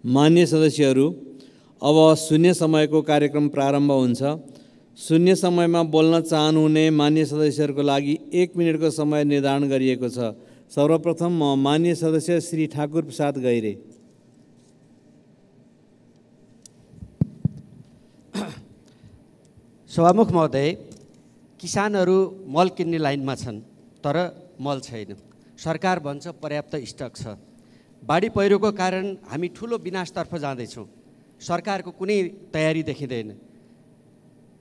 मान्य सदस्यहरू, अब शून्य समयको कार्यक्रम प्रारम्भ हुन्छ। शून्य समयमा बोल्न चाहनुहुने मान्य सदस्यहरूको लागि 1 मिनेटको समय निर्धारण गरिएको छ। सर्वप्रथम मान्य सदस्य श्री ठाकुर प्रसाद गैरे। सभामुख महोदय, किसानहरू मल किन्ने लाइनमा छन् तर मल छैन। सरकार भन्छ पर्याप्त स्टक छ। बाढी पहिरोको कारण हामी ठुलो विनाशतर्फ जाँदैछौँ। सरकारको कुनै तयारी देखिँदैन।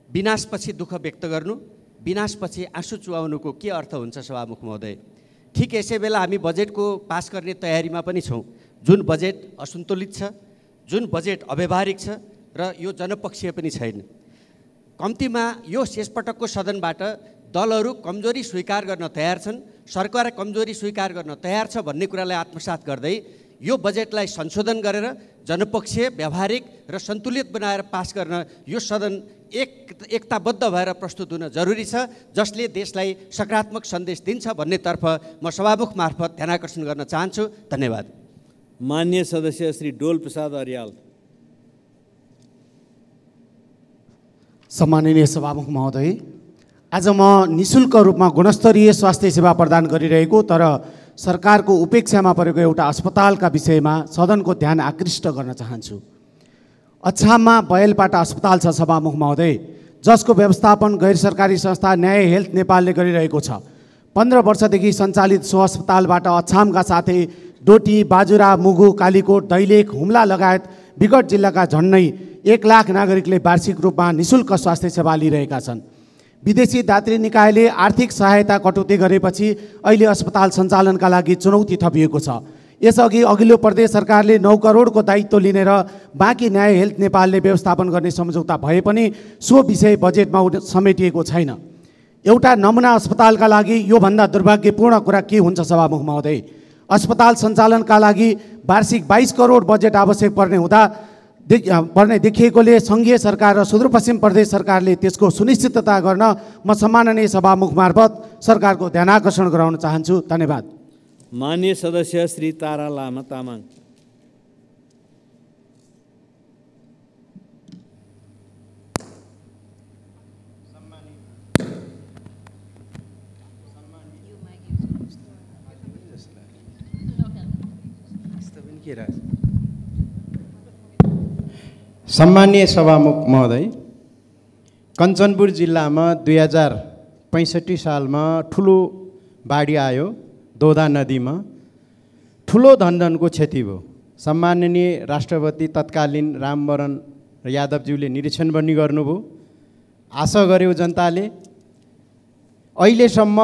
विनाशपछि दुःख व्यक्त गर्नु, विनाशपछि आँसु चुहाउनुको के अर्थ हुन्छ सभामुख महोदय? ठिक यसै बेला हामी बजेटको पास गर्ने तयारीमा पनि छौँ। जुन बजेट असन्तुलित छ, जुन बजेट अव्यावहारिक छ र यो जनपक्षीय पनि छैन। कम्तीमा यो शेषपटकको सदनबाट दलहरू कमजोरी स्वीकार गर्न तयार छन्, सरकार कमजोरी स्वीकार गर्न तयार छ भन्ने कुरालाई आत्मसात गर्दै यो बजेटलाई संशोधन गरेर जनपक्षीय, व्यावहारिक र सन्तुलित बनाएर पास गर्न यो सदन एकताबद्ध भएर प्रस्तुत हुन जरुरी छ, जसले देशलाई सकारात्मक सन्देश दिन्छ भन्नेतर्फ म सभामुख मार्फत ध्यानाकर्षण गर्न चाहन्छु। धन्यवाद। मान्य सदस्य श्री डोल प्रसाद अर्याल। सम्माननीय सभामुख महोदय, आज म निःशुल्क रूपमा गुणस्तरीय स्वास्थ्य सेवा प्रदान गरिरहेको तर सरकारको उपेक्षामा परेको एउटा अस्पतालका विषयमा सदनको ध्यान आकृष्ट गर्न चाहन्छु। अछाममा बयलपाटा अस्पताल छ सभामुख महोदय, जसको व्यवस्थापन गैर सरकारी संस्था न्याय हेल्थ नेपालले गरिरहेको छ। 15 वर्षदेखि सञ्चालित सो अस्पतालबाट अछामका साथै डोटी, बाजुरा, मुगु, कालीकोट, दैलेख, हुम्ला लगायत विगत जिल्लाका झन्डै 1 लाख नागरिकले वार्षिक रूपमा निःशुल्क स्वास्थ्य सेवा लिइरहेका छन्। विदेशी दात्री निकायले आर्थिक सहायता कटौती गरेपछि अहिले अस्पताल सञ्चालनका लागि चुनौती थपिएको छ। यसअघि अघिल्लो प्रदेश सरकारले 9 करोडको दायित्व लिने र बाँकी न्याय हेल्थ नेपालले व्यवस्थापन गर्ने सम्झौता भए पनि सो विषय बजेटमा समेटिएको छैन। एउटा नमुना अस्पतालका लागि योभन्दा दुर्भाग्यपूर्ण कुरा के हुन्छ सभामुख महोदय? अस्पताल सञ्चालनका लागि वार्षिक 22 करोड बजेट आवश्यक पर्ने देखिएकोले सङ्घीय सरकार र सुदूरपश्चिम प्रदेश सरकारले त्यसको सुनिश्चितता गर्न म सम्माननीय सभामुख मार्फत सरकारको ध्यानाकर्षण गराउन चाहन्छु। धन्यवाद। मान्य सदस्य श्री तारा लामा तामाङ। सम्मानीय सभामुख महोदय, कञ्चनपुर जिल्लामा 2065 सालमा ठुलो बाढी आयो। दोदा नदीमा ठुलो धनधनको क्षति भयो। सम्माननीय राष्ट्रपति तत्कालीन रामवरण यादवज्यूले निरीक्षण पनि गर्नुभयो। आशा गर्यो जनताले अहिलेसम्म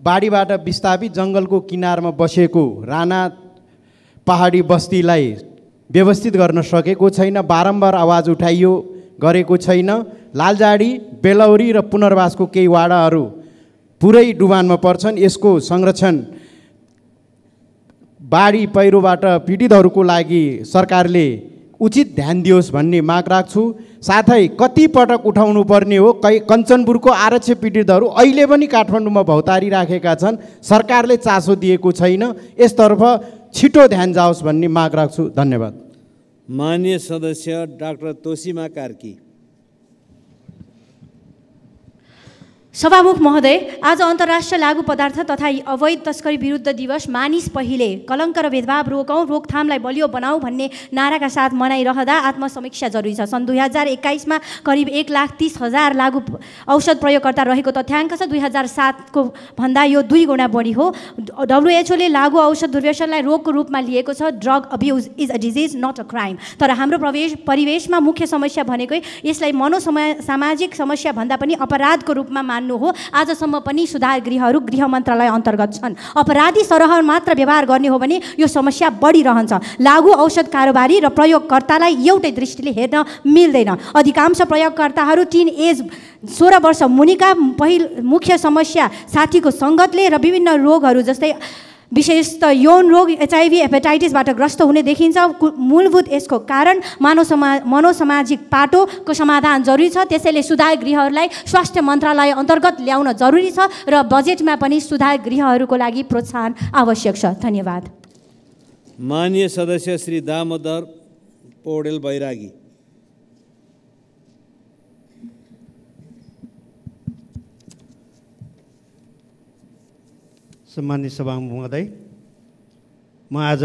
बाढीबाट विस्थापित जङ्गलको किनारमा बसेको राणा पहाडी बस्तीलाई व्यवस्थित गर्न सकेको छैन। बारम्बार आवाज उठाइयो, गरेको छैन। लालजाडी, बेलौरी र पुनर्वासको केही वाडाहरू पुरै डुबानमा पर्छन्। यसको संरक्षण बाढी पहिरोबाट पीडितहरूको लागि सरकारले उचित ध्यान दियोस् भन्ने माग राख्छु। साथै कति पटक उठाउनु पर्ने हो? कञ्चनपुरको आरक्षित पीडितहरू अहिले पनि काठमाडौँमा भौतारी राखेका छन्। सरकारले चासो दिएको छैन। यसतर्फ छिटो ध्यान जाओस् भन्ने माग राख्छु। धन्यवाद। माननीय सदस्य डाक्टर तोसीमा कार्की। सभामुख महोदय, आज अन्तर्राष्ट्रिय लागु पदार्थ तथा अवैध तस्करी विरुद्ध दिवस। मानिस पहिले, कलङ्क र भेदभाव रोकौँ, रोकथामलाई बलियो बनाऊ भन्ने नाराका साथ मनाइरहँदा आत्मसमीक्षा जरुरी छ। सन् 2021मा करिब 1,30,000 लागु औषध प्रयोगकर्ता रहेको तथ्याङ्क छ। 2007को भन्दा यो 2 गुणा बढी हो। WHO ले लागु औषध दुर्व्यसनलाई रोगको रूपमा लिएको छ। Drug abuse is a disease not a crime. तर हाम्रो परिवेशमा मुख्य समस्या भनेकै यसलाई सामाजिक समस्या भन्दा पनि अपराधको रूपमा मान्नु हो। आजसम्म पनि सुधार गृहहरू गृह मन्त्रालय अन्तर्गत छन्। अपराधी सरह मात्र व्यवहार गर्ने हो भने यो समस्या बढिरहन्छ। लागु औषध कारोबारी र प्रयोगकर्तालाई एउटै दृष्टिले हेर्न मिल्दैन। अधिकांश प्रयोगकर्ताहरू टिन एज 16 वर्ष मुनिका। मुख्य समस्या साथीको सङ्गतले र विभिन्न रोगहरू जस्तै विशेषतः यौन रोग, HIV, हेपाटाइटिसबाट ग्रस्त हुने देखिन्छ। मूलभूत यसको कारण मनोसामाजिक पाटोको समाधान जरुरी छ। त्यसैले सुधार गृहहरूलाई स्वास्थ्य मन्त्रालय अन्तर्गत ल्याउन जरुरी छ र बजेटमा पनि सुधार गृहहरूको लागि प्रोत्साहन आवश्यक छ। धन्यवाद। माननीय सदस्य श्री दामोदर पौडेल बैरागी। सम्मानित सभामुख महोदय, म आज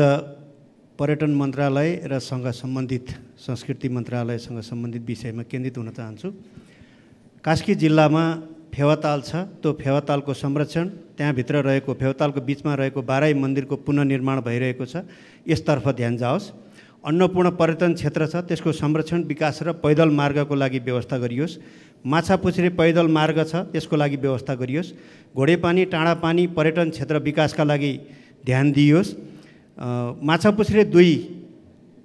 पर्यटन मन्त्रालय र सँग सम्बन्धित संस्कृति मन्त्रालयसँग सम्बन्धित विषयमा केन्द्रित हुन चाहन्छु। कास्की जिल्लामा फेवाताल छ, त्यो फेवातालको संरक्षण, त्यहाँभित्र रहेको फेवातालको बिचमा रहेको बाराई मन्दिरको पुनर्निर्माण भइरहेको छ, यसतर्फ ध्यान जाओस्। अन्नपूर्ण पर्यटन क्षेत्र छ, त्यसको संरक्षण, विकास र पैदल मार्गको लागि व्यवस्था गरियोस्। माछापुछ्रे पैदल मार्ग छ, त्यसको लागि व्यवस्था गरियोस्। घोडेपानी टाँडापानी पर्यटन क्षेत्र विकासका लागि ध्यान दिइयोस्। माछापुछ्रे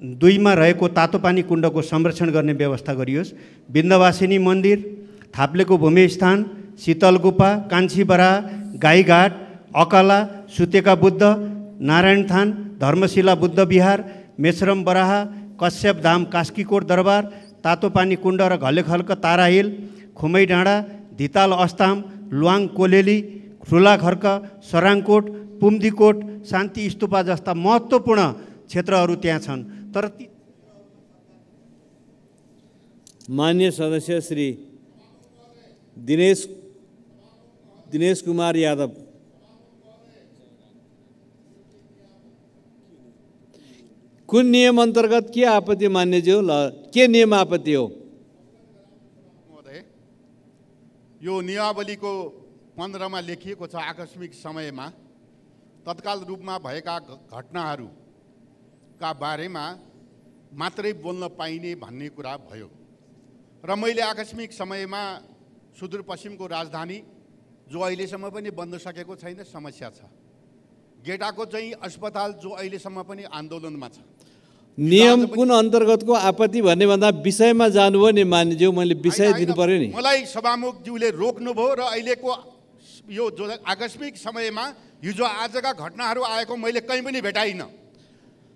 दुईमा रहेको तातोपानी कुण्डको संरक्षण गर्ने व्यवस्था गरियोस्। विन्ध्यवासिनी मन्दिर, थाप्लेको भूमिस्थान, शीतल गुफा, कान्छी बराह, गाईघाट, अकाला, सुतेका बुद्ध, नारायणथान, धर्मशिला बुद्ध विहार, मेश्रम बराह, कश्यप धाम, कास्कीकोट दरबार, तातोपानी कुण्ड र घलेखल्क तारा हिल, खुमै डाँडा, धिताल अस्ताम, लुवाङ कोलेली, ठुला खर्क, सराङकोट, पुम्दीकोट, शान्ति स्तूपा जस्ता महत्त्वपूर्ण क्षेत्रहरू त्यहाँ छन्। तर मान्य सदस्य श्री दिनेश कुमार यादव। कुन नियम अन्तर्गत के आपत्ति मान्यज्यू? के नियम आपत्ति हो? महोदय, यो नियमावलीको 15 मा लेखिएको छ, आकस्मिक समयमा तत्काल रूपमा भएका घटनाहरूका बारेमा मात्रै बोल्न पाइने भन्ने कुरा भयो र मैले आकस्मिक समयमा सुदूरपश्चिमको राजधानी जो अहिलेसम्म पनि बन्न सकेको छैन समस्या छ, गेटाको चाहिँ अस्पताल जो अहिलेसम्म पनि आन्दोलनमा छ। नियम कुन अन्तर्गतको आपत्ति भन्ने भन्दा विषयमा जानुभयो नि मान्यज्यू, मैले विषय दिनु पर्यो नि। मलाई सभामुखज्यूले रोक्नुभयो र अहिलेको यो जो आकस्मिक समयमा हिजो आजका घटनाहरू आएको मैले कहीँ पनि भेटाइनँ।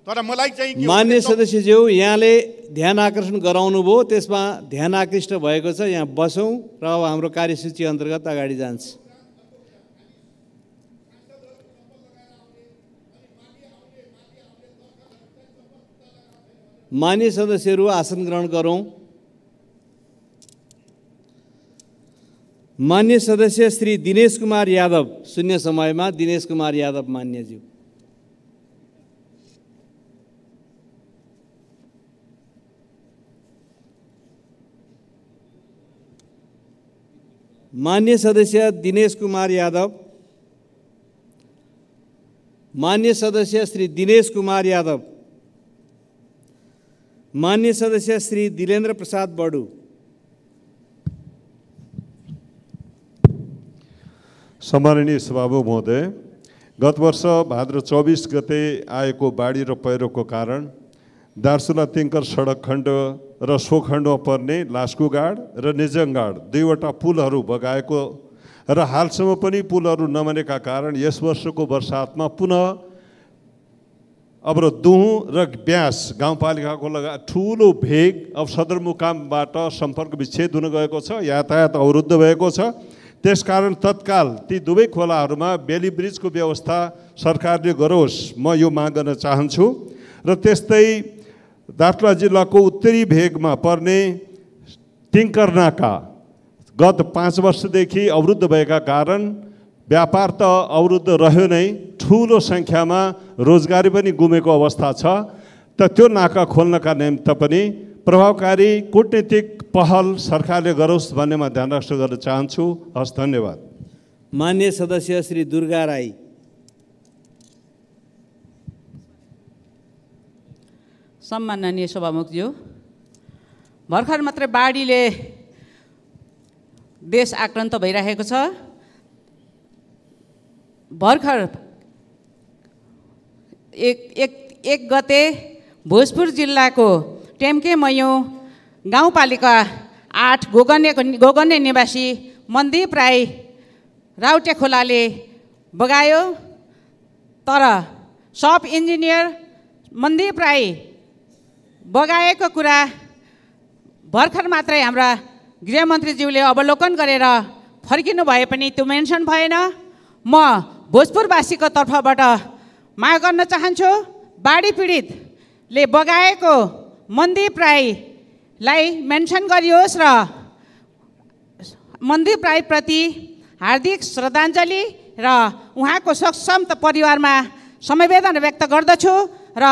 तर मलाई चाहिँ मान्य सदस्यज्यू, यहाँले ध्यान आकर्षण गराउनु भयो, त्यसमा ध्यान आकृष्ट भएको छ। यहाँ बसौँ र अब हाम्रो कार्यसूची अन्तर्गत अगाडि जान्छ। मान्य सदस्यहरू आसन ग्रहण गरौँ। मान्य सदस्य श्री दिनेश कुमार यादव, शून्य समयमा दिनेश कुमार यादव मान्यज्यू। मान्य सदस्य दिनेश कुमार यादव। मान्य सदस्य श्री दिनेश कुमार यादव। मान्य सदस्य श्री दिलेन्द्र प्रसाद बडू। सम्माननीय सभामुख महोदय, गत वर्ष भाद्र 24 गते आएको बाढी र पहिरोको कारण दार्चुला तिङ्कर सडक खण्ड र सो खण्डमा पर्ने लास्कुगाड र नेजङगाड दुईवटा पुलहरू बगाएको र हालसम्म पनि पुलहरू नबनेका कारण यस वर्षको वर्षातमा पुनः अब दुहु र ब्यास गाउँपालिकाको लगायत ठुलो भेग अब सदरमुकामबाट सम्पर्क विच्छेद हुन गएको छ, यातायात अवरुद्ध भएको छ। त्यसकारण तत्काल ती दुवै खोलाहरूमा बेली ब्रिजको व्यवस्था सरकारले गरोस्, म यो माग गर्न चाहन्छु। र त्यस्तै दार्चुला जिल्लाको उत्तरी भेगमा पर्ने तिङ्कर नाका गत 5 वर्षदेखि अवरुद्ध भएका कारण व्यापार त अवरुद्ध रह्यो नै, ठुलो सङ्ख्यामा रोजगारी पनि गुमेको अवस्था छ। त त्यो नाका खोल्नका निमित्त पनि प्रभावकारी कूटनीतिक पहल सरकारले गरोस् भन्ने म ध्यान राख्न गर्न चाहन्छु। हस्, धन्यवाद। मान्य सदस्य श्री दुर्गा राई। सम्माननीय सभामुखज्यू, भर्खर मात्रै बाढीले देश आक्रान्त भइरहेको छ। भर्खर एक गते भोजपुर जिल्लाको टेम्के मयौ गाउँपालिका 8 गोगन्ने निवासी मनदीप राई राउटे खोलाले बगायो। तर सब इन्जिनियर मनदीप राई बगाएको कुरा भर्खर मात्रै हाम्रा गृहमन्त्रीज्यूले अवलोकन गरेर फर्किनु भए पनि त्यो मेन्सन भएन। म भोजपुरवासीको तर्फबाट माग गर्न चाहन्छु, बाढी पीडितले बगाएको मनदीप राईलाई मेन्सन गरियोस् र मनदीप राईप्रति हार्दिक श्रद्धाञ्जली र उहाँको सक्षम परिवारमा समवेदना व्यक्त गर्दछु र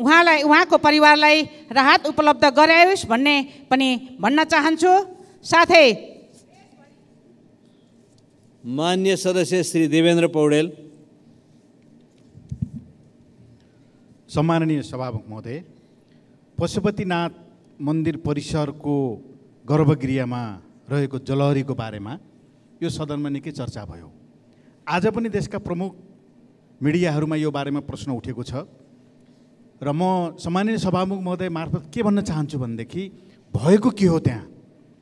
उहाँको परिवारलाई राहत उपलब्ध गरायोस् भन्ने पनि भन्न चाहन्छु। साथै मान्य सदस्य श्री देवेन्द्र पौडेल। सम्माननीय सभामुख महोदय, पशुपतिनाथ मन्दिर परिसरको गर्भगृहमा रहेको जलहरीको बारेमा यो सदनमा निकै चर्चा भयो। आज पनि देशका प्रमुख मिडियाहरूमा यो बारेमा प्रश्न उठेको छ र म सम्माननीय सभामुख महोदय मार्फत के भन्न चाहन्छु भनेदेखि भएको के हो त्यहाँ।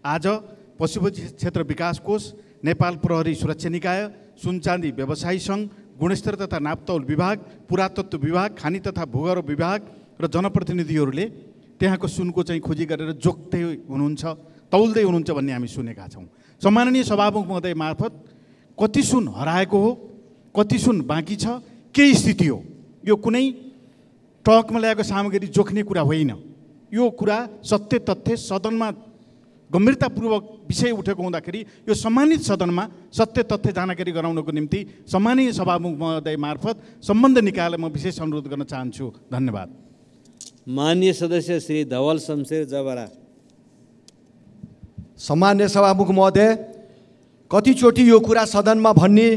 आज पशुपति क्षेत्र विकास कोष, नेपाल प्रहरी सुरक्षा निकाय, सुनचाँदी व्यवसायी सङ्घ, गुणस्तर तथा नापतौल विभाग, पुरातत्व विभाग, खानी तथा भूगर्भ विभाग र जनप्रतिनिधिहरूले त्यहाँको सुनको चाहिँ खोजी गरेर जोख्दै हुनुहुन्छ, तौल्दै हुनुहुन्छ भन्ने हामी सुनेका छौँ। सम्माननीय सभामुख महोदय मार्फत कति सुन हराएको हो, कति सुन बाँकी छ, के स्थिति हो, यो कुनै ट्रकमा ल्याएको सामग्री जोख्ने कुरा होइन। यो कुरा सत्य तथ्य सदनमा गम्भीरतापूर्वक विषय उठेको हुँदाखेरि यो सम्मानित सदनमा सत्य तथ्य जानकारी गराउनको निम्ति सम्मानीय सभामुख महोदय मार्फत सम्बन्ध निकायलाई म विशेष अनुरोध गर्न चाहन्छु। धन्यवाद। माननीय सदस्य श्री धवल शमशेर जबरा। सम्मान्य सभामुख महोदय, कतिचोटि यो कुरा सदनमा भन्ने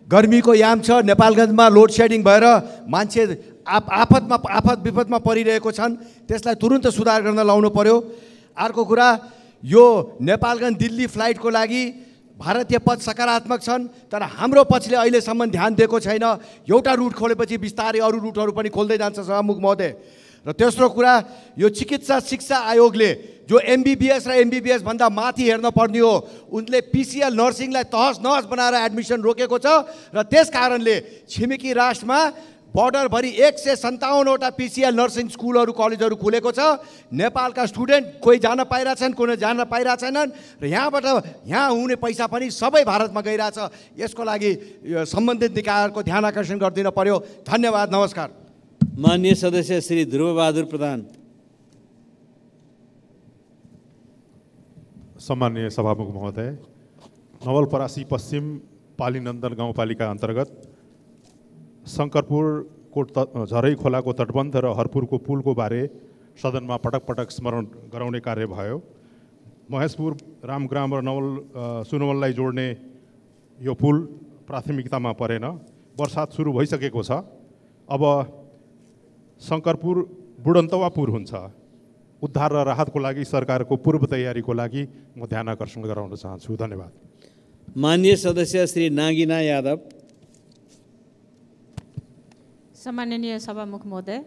गर्मीको याम छ, नेपालगञ्जमा लोड सेडिङ भएर मान्छे आफत विपदमा परिरहेको छन्, त्यसलाई तुरुन्त सुधार गर्न लाउनु पर्यो। अर्को कुरा, यो नेपालगञ्ज दिल्ली फ्लाइटको लागि भारतीय पक्ष सकारात्मक छन्, तर हाम्रो पक्षले अहिलेसम्म ध्यान दिएको छैन। एउटा रुट खोलेपछि बिस्तारै अरू रुटहरू पनि खोल्दै जान्छ सभामुख महोदय। र तेस्रो कुरा, यो चिकित्सा शिक्षा आयोगले जो MBBS र MBBS भन्दा माथि हेर्न पर्ने हो, उनले PCL नर्सिङलाई तहस नहस बनाएर एडमिसन रोकेको छ र त्यस कारणले छिमेकी राष्ट्रमा बर्डरभरि 157वटा PCL नर्सिङ स्कुलहरू कलेजहरू खुलेको छ। नेपालका स्टुडेन्ट कोही जान पाइरहेछन्, कोही जान पाइरहेछन् र यहाँ हुने पैसा पनि सबै भारतमा गइरहेछ। यसको लागि सम्बन्धित निकायहरूको ध्यान आकर्षण गरिदिन पर्यो। धन्यवाद, नमस्कार। माननीय सदस्य श्री ध्रुवबहादुर प्रधान। सम्माननीय सभामुख महोदय, नवलपरासी पश्चिम पालीनन्दन गाउँपालिका अन्तर्गत शङ्करपुरको झरै खोलाको तटबन्ध र हरपुरको पुलको बारे सदनमा पटक पटक स्मरण गराउने कार्य भयो। महेशपुर, रामग्राम र सुनवललाई जोड्ने यो पुल प्राथमिकतामा परेन। वर्षात सुरु भइसकेको छ। अब शङ्करपुर बुढन्तवा पुल हुन्छ। उद्धार र राहतको लागि सरकारको पूर्व तयारीको लागि म ध्यान आकर्षण गराउन चाहन्छु। धन्यवाद। माननीय सदस्य श्री नागिना यादव। सम्माननीय सभामुख महोदय,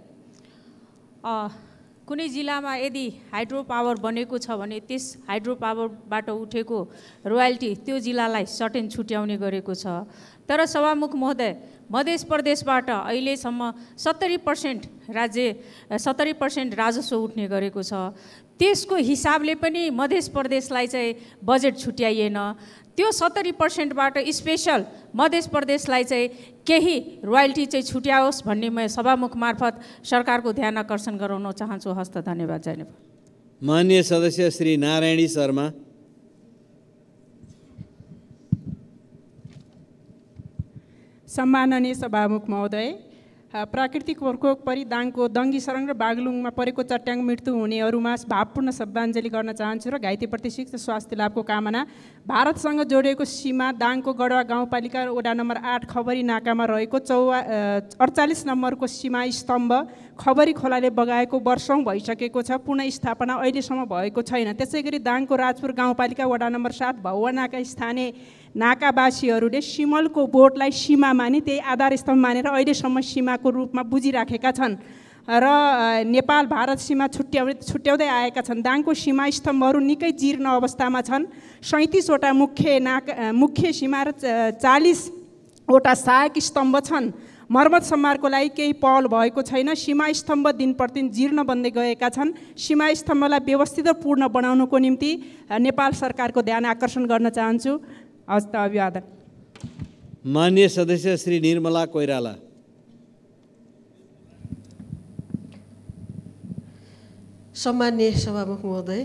कुनै जिल्लामा यदि हाइड्रो पावर बनेको छ भने त्यस हाइड्रो पावरबाट उठेको रोयल्टी त्यो जिल्लालाई सर्टेन छुट्याउने गरेको छ। तर सभामुख महोदय, मध्य प्रदेशबाट अहिलेसम्म 70% राजस्व उठ्ने गरेको छ। त्यसको हिसाबले पनि मध्य प्रदेशलाई चाहिँ बजेट छुट्याइएन। त्यो 70%बाट स्पेसल मध्य प्रदेशलाई चाहिँ केही रोयल्टी चाहिँ छुट्याओस् भन्ने म सभामुख मार्फत सरकारको ध्यान आकर्षण गराउन चाहन्छु। हस्त। धन्यवाद। जय नेपाल। माननीय सदस्य श्री नारायणी शर्मा। सम्माननीय सभामुख महोदय, प्राकृतिक प्रकोप परि दाङको दङ्गी सरङ र बागलुङमा परेको चट्याङ मृत्यु हुनेहरूमा भावपूर्ण श्रद्धाञ्जली गर्न चाहन्छु र घाइतेप्रति शीघ्र स्वास्थ्य लाभको कामना। भारतसँग जोडिएको सीमा दाङको गढवा गाउँपालिका वडा नम्बर 8 खबरी नाकामा रहेको 48 नम्बरको सीमा स्तम्भ खबरी खोलाले बगाएको वर्षौँ भइसकेको छ। पुनःस्थापना अहिलेसम्म भएको छैन। त्यसै गरी दाङको राजपुर गाउँपालिका वडा नम्बर 7 भौवा नाका स्थानीय नाकावासीहरूले सिमलको बोटलाई सीमा मानि त्यही आधार स्तम्भ मानेर अहिलेसम्म सीमाको रूपमा बुझिराखेका छन् र नेपाल भारत सीमा छुट्याउँदै आएका छन्। दाङको सीमा स्तम्भहरू निकै जीर्ण अवस्थामा छन्। 37वटा मुख्य सीमा र 40वटा सहायक स्तम्भ छन्। मर्मत सम्मारको लागि केही पहल भएको छैन। सीमा स्तम्भ दिन प्रतिदिन जीर्ण बन्दै गएका छन्। सीमा स्तम्भलाई व्यवस्थित र पूर्ण बनाउनुको निम्ति नेपाल सरकारको ध्यान आकर्षण गर्न चाहन्छु। हस्त। अभिवादन। माननीय सदस्य श्री निर्मला कोइराला। सम्माननीय सभामुख महोदय,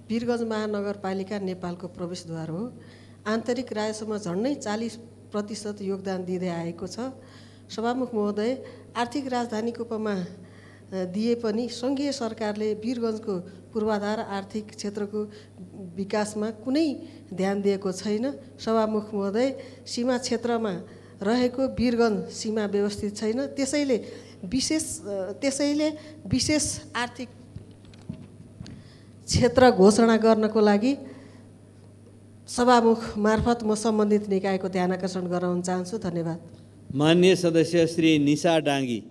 वीरगञ्ज महानगरपालिका नेपालको प्रवेशद्वार हो। आन्तरिक राजस्वमा झन्डै 40% योगदान दिँदै आएको छ। सभामुख महोदय, आर्थिक राजधानीको उपमा दिए पनि सङ्घीय सरकारले वीरगञ्जको पूर्वाधार आर्थिक क्षेत्रको विकासमा कुनै ध्यान दिएको छैन। सभामुख महोदय, सीमा क्षेत्रमा रहेको वीरगञ्ज सीमा व्यवस्थित छैन, त्यसैले विशेष आर्थिक क्षेत्र घोषणा गर्नको लागि सभामुख मार्फत म सम्बन्धित निकायको ध्यान आकर्षण गराउन चाहन्छु। धन्यवाद। माननीय सदस्य श्री निशा डाङ्गी।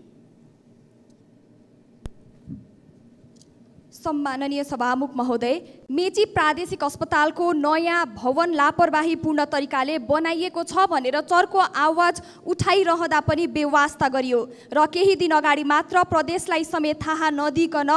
सम्माननीय सभामुख महोदय, मेची प्रादेशिक अस्पतालको नयाँ भवन लापरवाहीपूर्ण तरिकाले बनाइएको छ भनेर चर्को आवाज उठाइरहँदा पनि बेवास्ता गरियो र केही दिन अगाडि मात्र प्रदेशलाई समेत थाहा नदिइकन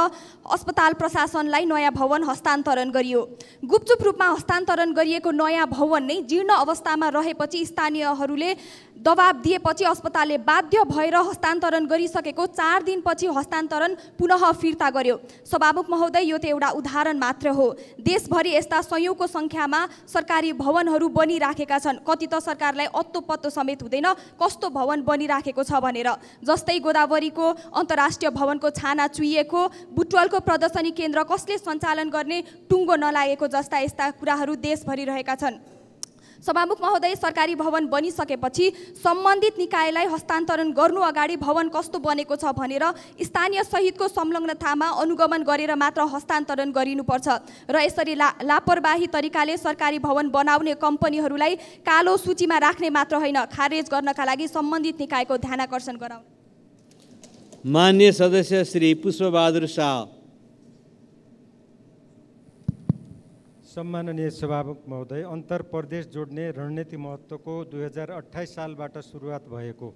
अस्पताल प्रशासनलाई नयाँ भवन हस्तान्तरण गरियो। गुपचुप रूपमा हस्तान्तरण गरिएको नयाँ भवन नै जीर्ण अवस्थामा रहेपछि स्थानीयहरूले दबाब दिएपछि अस्पतालले बाध्य भएर हस्तान्तरण गरिसकेको 4 दिनपछि हस्तान्तरण पुनः फिर्ता गर्यो। सभामुख महोदय, यो त एउटा उदाहरण मात्र हो। देशभरि यस्ता सयौँको सङ्ख्यामा सरकारी भवनहरू बनिराखेका छन्। कति त सरकारलाई अत्तो पत्तो समेत हुँदैन कस्तो भवन बनिराखेको छ भनेर। जस्तै गोदावरीको अन्तर्राष्ट्रिय भवनको छाना चुइएको, बुटवलको प्रदर्शनी केन्द्र कसले सञ्चालन गर्ने टुङ्गो नलागेको जस्ता यस्ता कुराहरू देशभरि रहेका छन्। सभामुख महोदय, सरकारी भवन बनिसकेपछि सम्बन्धित निकायलाई हस्तान्तरण गर्नु अगाडि भवन कस्तो बनेको छ भनेर स्थानीय सहितको संलग्नतामा अनुगमन गरेर मात्र हस्तान्तरण गरिनुपर्छ र यसरी लापरवाही तरिकाले सरकारी भवन बनाउने कम्पनीहरूलाई कालो सूचीमा राख्ने मात्र होइन, खारेज गर्नका लागि सम्बन्धित निकायको ध्यान आकर्षण गराउनु। माननीय सदस्य श्री पुष्पबहादुर शाह। सम्माननीय सभामुख महोदय, अन्तर प्रदेश जोड्ने रणनीति महत्त्वको 2028 सालबाट सुरुवात भएको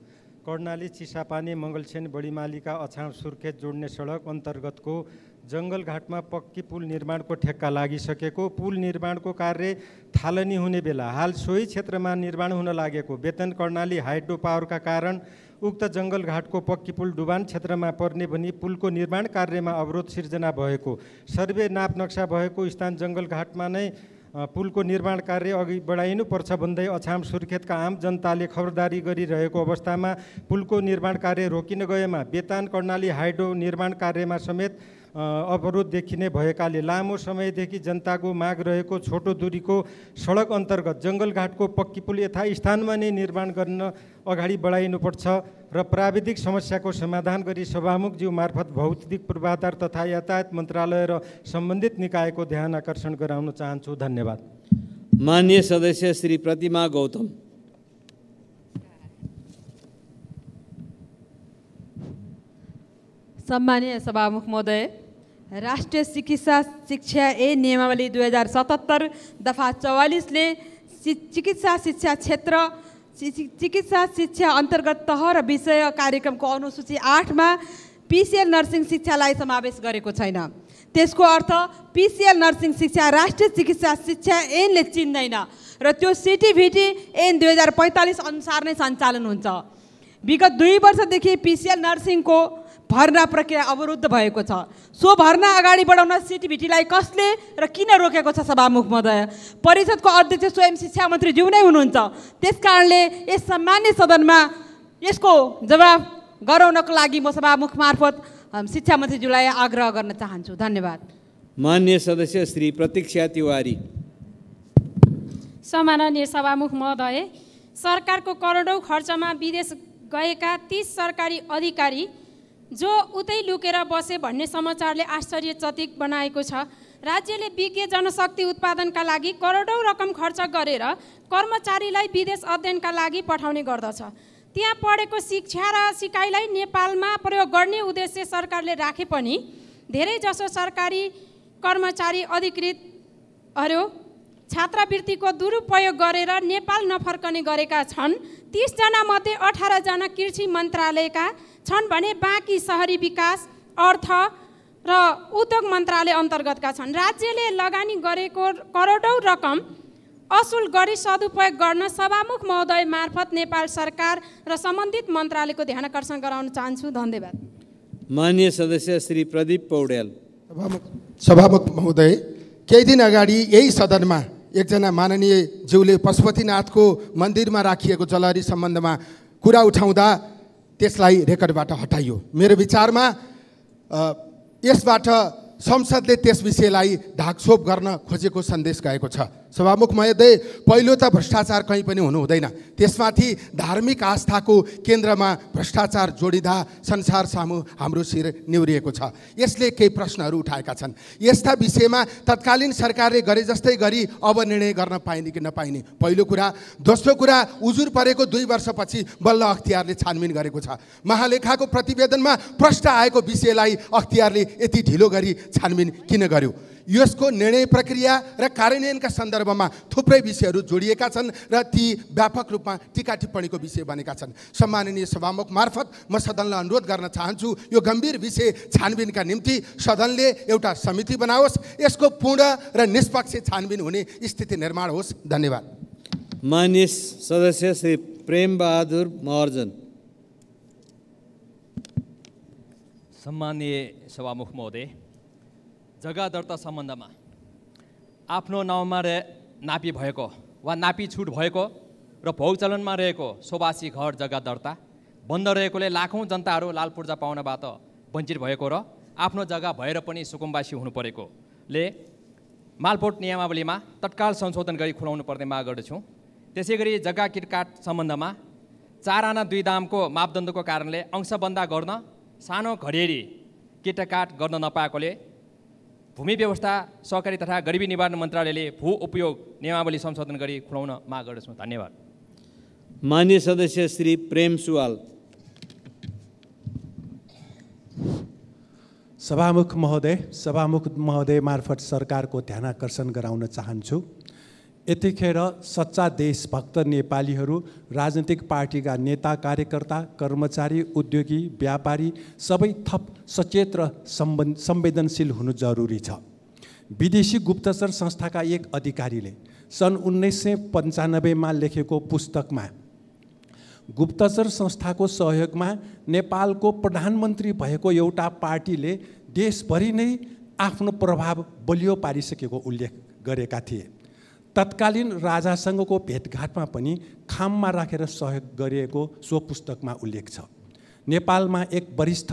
कर्णाली चिसापानी मङ्गलसेन बढीमालीका अछाम सुर्खेत जोड्ने सडक अन्तर्गतको जङ्गलघाटमा पक्की पुल निर्माणको ठेक्का लागिसकेको, पुल निर्माणको कार्य थालनी हुने बेला हाल सोही क्षेत्रमा निर्माण हुन लागेको बेतन कर्णाली हाइड्रो पावरका कारण उक्त जङ्गलघाटको पक्की पुल डुबान क्षेत्रमा पर्ने भनी पुलको निर्माण कार्यमा अवरोध सिर्जना भएको, सर्वे नाप नक्सा भएको स्थान जङ्गलघाटमा नै पुलको निर्माण कार्य अघि बढाइनुपर्छ भन्दै अछाम सुर्खेतका आम जनताले खबरदारी गरिरहेको अवस्थामा पुलको निर्माण कार्य रोकिन गएमा बेतान कर्णाली हाइड्रो निर्माण कार्यमा समेत अवरोध देखिने भएकाले लामो समयदेखि जनताको माग रहेको छोटो दूरीको सडक अन्तर्गत जङ्गलघाटको पक्की पुल यथास्थानमा नै निर्माण गर्न अगाडि बढाइनुपर्छ र प्राविधिक समस्याको समाधान गरी सभामुखज्यू मार्फत भौतिक पूर्वाधार तथा यातायात मन्त्रालय र सम्बन्धित निकायको ध्यान आकर्षण गराउन चाहन्छु। धन्यवाद। माननीय सदस्य श्री प्रतिमा गौतम। सम्मानीय सभामुख महोदय, राष्ट्रिय चिकित्सा शिक्षा नियमावली 2077 दफा 44ले चिकित्सा शिक्षा क्षेत्र चिकित्सा शिक्षा अन्तर्गत तह र विषय कार्यक्रमको अनुसूची 8मा पिसिएल नर्सिङ शिक्षालाई समावेश गरेको छैन। त्यसको अर्थ पिसिएल नर्सिङ शिक्षा राष्ट्रिय चिकित्सा शिक्षा ऐनले चिन्दैन र त्यो सिटिभिटी ऐन 2045 अनुसार नै सञ्चालन हुन्छ। विगत 2 वर्षदेखि पिसिएल नर्सिङको भर्ना प्रक्रिया अवरुद्ध भएको छ। सो भर्ना अगाडि बढाउन सिटिभिटीलाई कसले र किन रोकेको छ सभामुख महोदय? परिषदको अध्यक्ष स्वयं शिक्षा मन्त्री ज्यू नै हुनुहुन्छ। त्यसकारणले यस सम्मान्य सदनमा यसको जवाब गराउनको लागि म सभामुख मार्फत शिक्षा मन्त्रीज्यूलाई आग्रह गर्न चाहन्छु। धन्यवाद। माननीय सदस्य श्री प्रतीक्षा तिवारी। सम्माननीय सभामुख महोदय, सरकारको करोडौँ खर्चमा विदेश गएका 30 सरकारी अधिकारी जो उतै लुकेर बसे भन्ने समाचारले आश्चर्यचकित बनाएको छ। राज्यले विज्ञ जनशक्ति उत्पादनका लागि करोडौँ रकम खर्च गरेर कर्मचारीलाई विदेश अध्ययनका लागि पठाउने गर्दछ। त्यहाँ पढेको शिक्षा र सिकाइलाई नेपालमा प्रयोग गर्ने उद्देश्य सरकारले राखे पनि धेरैजसो सरकारी कर्मचारी अधिकृतहरू छात्रवृत्तिको दुरुपयोग गरेर नेपाल नफर्कने गरेका छन्। 30 जना मध्ये 18 जना कृषि मन्त्रालयका छन् भने बाँकी शहरी विकास, अर्थ र उद्योग मन्त्रालय अन्तर्गतका छन्। राज्यले लगानी गरेको करोडौँ रकम असुल गरी सदुपयोग गर्न सभामुख महोदय मार्फत नेपाल सरकार र सम्बन्धित मन्त्रालयको ध्यान आकर्षण गराउन चाहन्छु। धन्यवाद। माननीय सदस्य श्री प्रदीप पौडेल। सभामुख महोदय, केही दिन अगाडि यही सदनमा एकजना माननीय ज्यूले पशुपतिनाथको मन्दिरमा राखिएको जलहरी सम्बन्धमा कुरा उठाउँदा त्यसलाई रेकर्डबाट हटाइयो। मेरो विचारमा यसबाट संसदले त्यस विषयलाई ढाकछोप गर्न खोजेको सन्देश गएको छ। सभामुख महोदय, पहिलो त भ्रष्टाचार कहीँ पनि हुनु हुँदैन, त्यसमाथि धार्मिक आस्थाको केन्द्रमा भ्रष्टाचार जोडिँदा संसार सामु हाम्रो शिर निहुरिएको छ। यसले केही प्रश्नहरू उठाएका छन्। यस्ता विषयमा तत्कालीन सरकारले गरे जस्तै गरी अब निर्णय गर्न पाइने कि नपाइने पहिलो कुरा। दोस्रो कुरा, उजुर परेको 2 वर्षपछि बल्ल अख्तियारले छानबिन गरेको छ। महालेखाको प्रतिवेदनमा प्रश्न आएको विषयलाई अख्तियारले यति ढिलो गरी छानबिन किन गर्यो? यसको निर्णय प्रक्रिया र कार्यान्वयनका सन्दर्भमा थुप्रै विषयहरू जोडिएका छन् र ती व्यापक रूपमा टीका टिप्पणीको विषय बनेका छन्। सम्माननीय सभामुख मार्फत म सदनलाई अनुरोध गर्न चाहन्छु, यो गम्भीर विषय छानबिनका निम्ति सदनले एउटा समिति बनाओस्, यसको पूर्ण र निष्पक्ष छानबिन हुने स्थिति निर्माण होस्। धन्यवाद। माननीय सदस्य श्री प्रेम बहादुर महर्जन। सम्माननीय सभामुख महोदय, जग्गा दर्ता सम्बन्धमा आफ्नो नाउँमा नापी भएको वा नापी छुट भएको र भोगचलनमा रहेको सोबासी घर जग्गा दर्ता बन्द रहेकोले लाखौँ जनताहरू लाल पूर्जा पाउनबाट वञ्चित भएको र आफ्नो जग्गा भएर पनि सुकुम्बासी हुनु परेकोले मालपोत नियमावलीमा तत्काल संशोधन गरी खुलाउनु पर्ने माग गर्दछु। त्यसै गरी जग्गा किटकाट सम्बन्धमा 4 आना 2 दामको मापदण्डको कारणले अंशबन्दा गर्न सानो घडेरी किटकाट गर्न नपाएकोले भूमि व्यवस्था सहकारी तथा गरिबी निवारण मन्त्रालयले भू उपयोग नियमावली संशोधन गरी खुलाउन माग गर्दछु। धन्यवाद। माननीय सदस्य श्री प्रेम सुवाल। सभामुख महोदय मार्फत सरकारको ध्यानाकर्षण गराउन चाहन्छु। यतिखेर सच्चा देशभक्त नेपालीहरू राजनीतिक पार्टीका नेता कार्यकर्ता कर्मचारी उद्योगी व्यापारी सबै थप सचेत र संवेदनशील हुनु जरुरी छ। विदेशी गुप्तचर संस्थाका एक अधिकारीले सन् 1995 लेखेको पुस्तकमा गुप्तचर संस्थाको सहयोगमा नेपालको प्रधानमन्त्री भएको एउटा पार्टीले देशभरि नै आफ्नो प्रभाव बलियो पारिसकेको उल्लेख गरेका थिए। तत्कालीन राजासँगको भेटघाटमा पनि खाममा राखेर सहयोग गरिएको सो पुस्तकमा उल्लेख छ। नेपालमा एक वरिष्ठ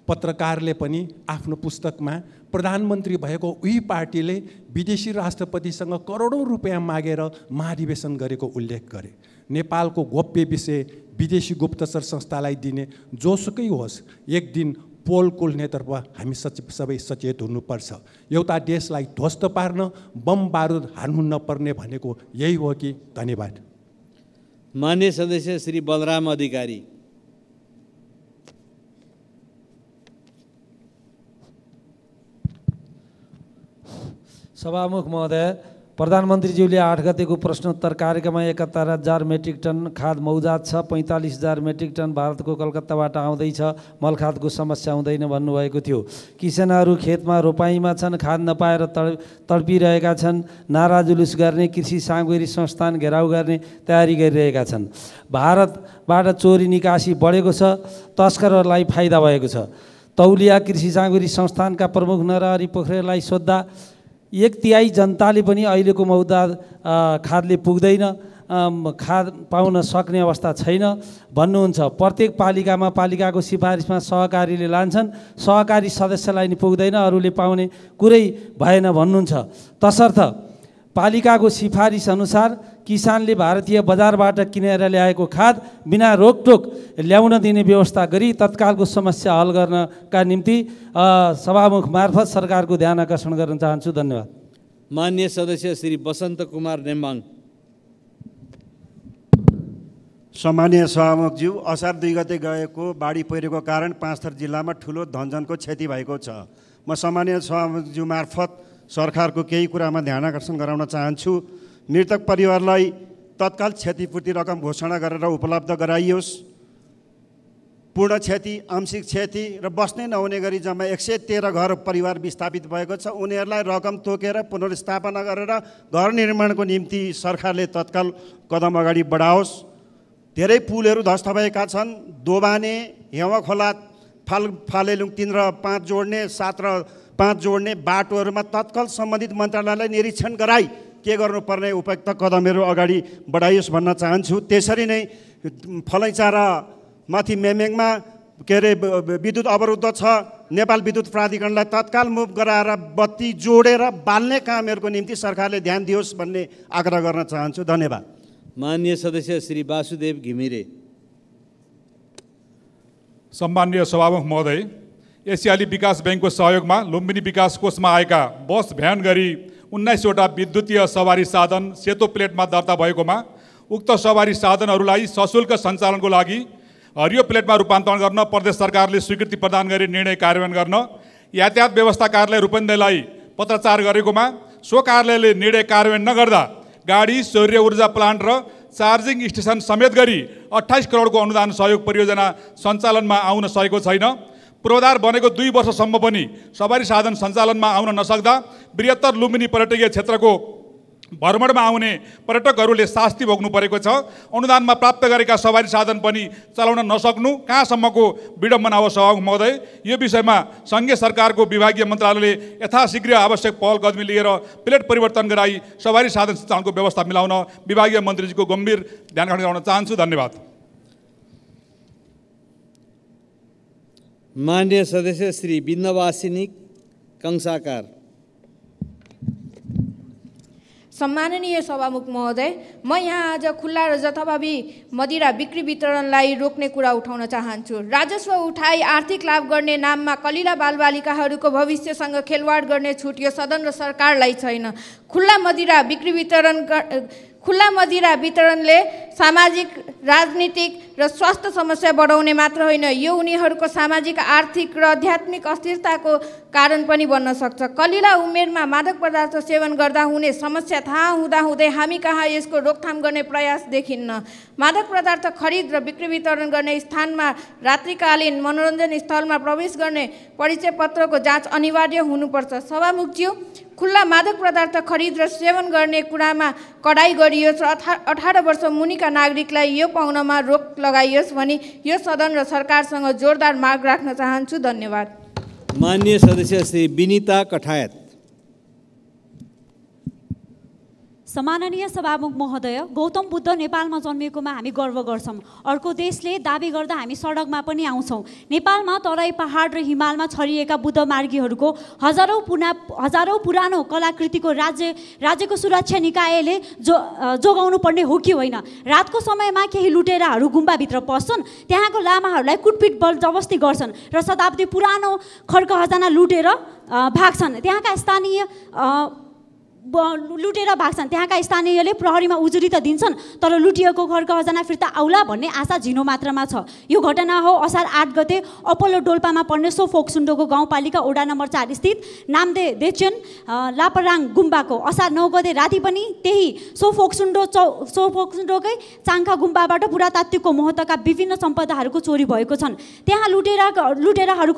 पत्रकारले पनि आफ्नो पुस्तकमा प्रधानमन्त्री भएको उही पार्टीले विदेशी राष्ट्रपतिसँग करोडौँ रुपियाँ मागेर महाधिवेशन गरेको उल्लेख गरे। नेपालको गोप्य विषय विदेशी गुप्तचर संस्थालाई दिने जोसुकै होस्, एक दिन पोल खोल्नेतर्फ हामी सबै सचेत हुनुपर्छ। एउटा देशलाई ध्वस्त पार्न बम बारुद हान्नु नपर्ने भनेको यही हो कि? धन्यवाद। माननीय सदस्य श्री बलराम अधिकारी। सभामुख महोदय, प्रधानमन्त्रीज्यूले 8 गतेको प्रश्नोत्तर कार्यक्रममा 71,000 मेट्रिक टन खाद मौजात छ, 45,000 मेट्रिक टन भारतको कलकत्ताबाट आउँदैछ, मलखादको समस्या हुँदैन भन्नुभएको थियो। किसानहरू खेतमा रोपाइँमा छन्, खाद नपाएर तडपिरहेका छन्, नारा जुलुस गर्ने, कृषि सामग्री संस्थान घेराउ गर्ने तयारी गरिरहेका छन्। भारतबाट चोरी निकासी बढेको छ, तस्करहरूलाई फाइदा भएको छ। तौलिया कृषि सामग्री संस्थानका प्रमुख नरहरि पोखरेललाई सोद्धा 1/3 जनताले पनि अहिलेको मौजाद खादले पुग्दैन, खाद पाउन सक्ने अवस्था छैन भन्नुहुन्छ। प्रत्येक पालिकामा पालिकाको सिफारिसमा सहकारीले लान्छन्, सहकारी सदस्यलाई नि पुग्दैन, अरूले पाउने कुरै भएन भन्नुहुन्छ। तसर्थ पालिकाको सिफारिस अनुसार किसानले भारतीय बजारबाट किनेर ल्याएको खाद बिना रोकटोक ल्याउन दिने व्यवस्था गरी तत्कालको समस्या हल गर्नका निम्ति सभामुख मार्फत सरकारको ध्यान आकर्षण गर्न चाहन्छु। धन्यवाद। माननीय सदस्य श्री बसन्त कुमार नेम्बाङ। सम्मानीय सभामुखज्यू, असार 2 गते गएको बाढी पहिरोको कारण पाँचथर जिल्लामा ठुलो धनजनको क्षति भएको छ। म सम्मानीय सभामुखज्यू मार्फत सरकारको केही कुरामा ध्यान आकर्षण गराउन चाहन्छु। मृतक परिवारलाई तत्काल क्षतिपूर्ति रकम घोषणा गरेर उपलब्ध गराइयोस्। पूर्ण क्षति, आंशिक क्षति र बस्नै नहुने गरी जम्मा 113 घर परिवार विस्थापित भएको छ। उनीहरूलाई रकम तोकेर पुनर्स्थापना गरेर घर निर्माणको निम्ति सरकारले तत्काल कदम अगाडि बढाओस्। धेरै पुलहरू ध्वस्त भएका छन्। दोबाने, हेवा खोला, फालेलुङ 3 र 5 जोड्ने, 7 र 5 जोड्ने बाटोहरूमा तत्काल सम्बन्धित मन्त्रालयलाई निरीक्षण गराई के गर्नुपर्ने उपयुक्त कदमहरू अगाडि बढाइयोस् भन्न चाहन्छु। त्यसरी नै फलैचा र माथि मेमेङमा के अरे विद्युत अवरुद्ध छ, नेपाल विद्युत प्राधिकरणलाई तत्काल मुभ गराएर बत्ती जोडेर बाल्ने कामहरूको निम्ति सरकारले ध्यान दियोस् भन्ने आग्रह गर्न चाहन्छु। धन्यवाद। माननीय सदस्य श्री वासुदेव घिमिरे। सम्माननीय सभामुख महोदय, एसियाली विकास ब्याङ्कको सहयोगमा लुम्बिनी विकास कोषमा आएका बस भ्यान गरी 19वटा विद्युतीय सवारी साधन सेतो प्लेटमा दर्ता भएकोमा उक्त सवारी साधनहरूलाई सशुल्क सञ्चालनको लागि हरियो प्लेटमा रूपान्तरण गर्न प्रदेश सरकारले स्वीकृति प्रदान गरी निर्णय कार्यान्वयन गर्न यातायात व्यवस्था कार्यालय रूपन्देहीलाई पत्राचार गरेकोमा सो कार्यालयले निर्णय कार्यान्वयन नगर्दा गाडी, सौर्य ऊर्जा प्लान्ट र चार्जिङ स्टेसन समेत गरी 28 करोडको अनुदान सहयोग परियोजना सञ्चालनमा आउन सकेको छैन। पूर्वाधार बनेको 2 वर्षसम्म पनि सवारी साधन सञ्चालनमा आउन नसक्दा बृहत्तर लुम्बिनी पर्यटकीय क्षेत्रको भ्रमणमा आउने पर्यटकहरूले शास्ति भोग्नु परेको छ। अनुदानमा प्राप्त गरेका सवारी साधन पनि चलाउन नसक्नु कहाँसम्मको विडम्बना हो सभामुख महोदय। यो विषयमा सङ्घीय सरकारको विभागीय मन्त्रालयले यथाशीघ्र आवश्यक पहल कदमी लिएर प्लेट परिवर्तन गराई सवारी साधन सञ्चालनको व्यवस्था मिलाउन विभागीय मन्त्रीजीको गम्भीर ध्यान गराउन चाहन्छु। धन्यवाद। माननीय सदस्य श्री बिन्दवासिनी कंसाकार। सम्माननीय सभामुख महोदय, म यहाँ आज खुल्ला र जथाभावी मदिरा बिक्री वितरणलाई रोक्ने कुरा उठाउन चाहन्छु। राजस्व उठाई आर्थिक लाभ गर्ने नाममा कलिला बालबालिकाहरूको भविष्यसँग खेलवाड गर्ने छुट यो सदन र सरकारलाई छैन। खुल्ला मदिरा वितरणले सामाजिक, राजनीतिक र स्वास्थ्य समस्या बढाउने मात्र होइन, यो उनीहरूको सामाजिक, आर्थिक र आध्यात्मिक अस्थिरताको कारण पनि बन्न सक्छ। कलिला उमेरमा मादक पदार्थ सेवन गर्दा हुने समस्या थाहा हुँदाहुँदै हामी कहाँ यसको रोकथाम गर्ने प्रयास देखिन्न। मादक पदार्थ खरिद र बिक्री वितरण गर्ने स्थानमा रात्रिकालीन मनोरञ्जन स्थलमा प्रवेश गर्ने परिचय पत्रको जाँच अनिवार्य हुनुपर्छ। सभामुखज्यू, खुल्ला मादक पदार्थ खरिद र सेवन गर्ने कुरामा कडाई गरियोस् र 18 वर्ष मुनिका नागरिकलाई यो पाउनमा रोक लगाइयोस् भनी यो सदन र सरकारसँग जोरदार माग राख्न चाहन्छु। धन्यवाद। माननीय सदस्य श्री विनिता कठायत। सम्माननीय सभामुख महोदय, गौतम बुद्ध नेपालमा जन्मिएकोमा हामी गर्व गर्छौँ। अर्को देशले दाबी गर्दा हामी सडकमा पनि आउँछौँ। नेपालमा तराई पहाड र हिमालमा छरिएका बुद्ध मार्गीहरूको हजारौँ पुरानो कलाकृतिको राज्यको सुरक्षा निकायले जोगाउनु पर्ने हो कि होइन? रातको समयमा केही लुटेराहरू गुम्बाभित्र पस्छन्, त्यहाँको लामाहरूलाई कुटपिट बलजबस्ती गर्छन् र शताब्दी पुरानो खड्क खजाना लुटेर भाग्छन्। त्यहाँका स्थानीयले प्रहरीमा उजुरी त दिन्छन्, तर लुटिएको खड्क खजाना फिर्ता आउला भन्ने आशा झिनो मात्रामा छ। यो घटना हो असार 8 गते अपोलो डोल्पामा पर्ने सो फोक्सुन्डोको गाउँपालिका वडा नम्बर 4 स्थित नामदे देचेन लापराङ गुम्बाको। असार 9 गते राति पनि त्यही सो फोक्सुन्डोकै चाङखा गुम्बाबाट पुरातात्विकको महत्त्वका विभिन्न सम्पदाहरूको चोरी भएको छन्। त्यहाँ लुटेराहरूको